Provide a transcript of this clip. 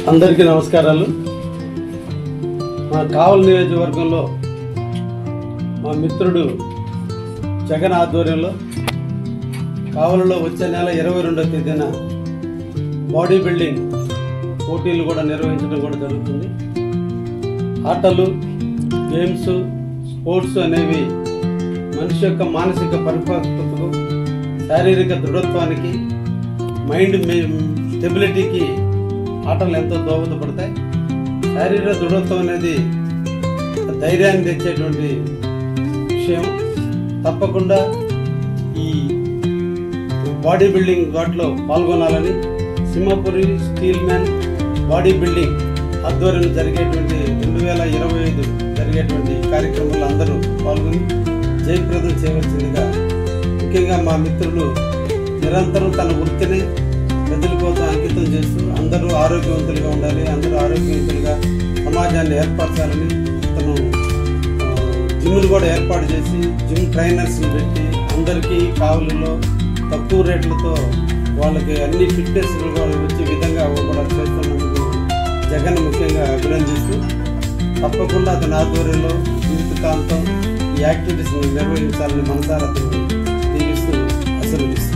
అందరికీ నమస్కారాలు. మా కావలి నియోజకవర్గంలో మా మిత్రుడు జగన్ ఆధ్వర్యంలో కావలిలో వచ్చే నెల 22వ తేదీన బాడీ బిల్డింగ్ పోటీలు కూడా నిర్వహించడం కూడా జరుగుతుంది. ఆటలు, గేమ్స్, స్పోర్ట్స్ అనేవి మనిషి యొక్క మానసిక పరిపక్వతకు, శారీరక దృఢత్వానికి, మైండ్ స్టెబిలిటీకి ఆటలు ఎంతో దోహదపడతాయి. శారీరక దృఢత్వం అనేది ధైర్యాన్ని తెచ్చేటువంటి విషయం. తప్పకుండా ఈ బాడీ బిల్డింగ్ వాటిలో పాల్గొనాలని Simhapuri steel man body building ఆధ్వర్యంలో జరిగేటువంటి 2025 జరిగేటువంటి కార్యక్రమంలో అందరూ పాల్గొని జయప్రదం చేయవలసిందిగా, ముఖ్యంగా మా మిత్రులు నిరంతరం తన వృత్తిని ప్రజల కోసం అంకితం చేస్తూ అందరూ ఆరోగ్యవంతులుగా ఉండాలి, అందరూ ఆరోగ్యవంతులుగా సమాజాన్ని ఏర్పరచాలని తను జిమ్లు కూడా ఏర్పాటు చేసి జిమ్ ట్రైనర్స్ని పెట్టి అందరికీ కావలిలో తక్కువ రేట్లతో వాళ్ళకి అన్ని ఫిట్నెస్లు కూడా వచ్చే విధంగా కూడా చేస్తున్నందుకు జగన్ ముఖ్యంగా అభినందిస్తూ, తప్పకుండా అతని ఆధ్వర్యంలో జీవితకాంతం ఈ యాక్టివిటీస్ని నిర్వహించాలని మనసారా దీవిస్తూ ఆశీర్వదిస్తాను.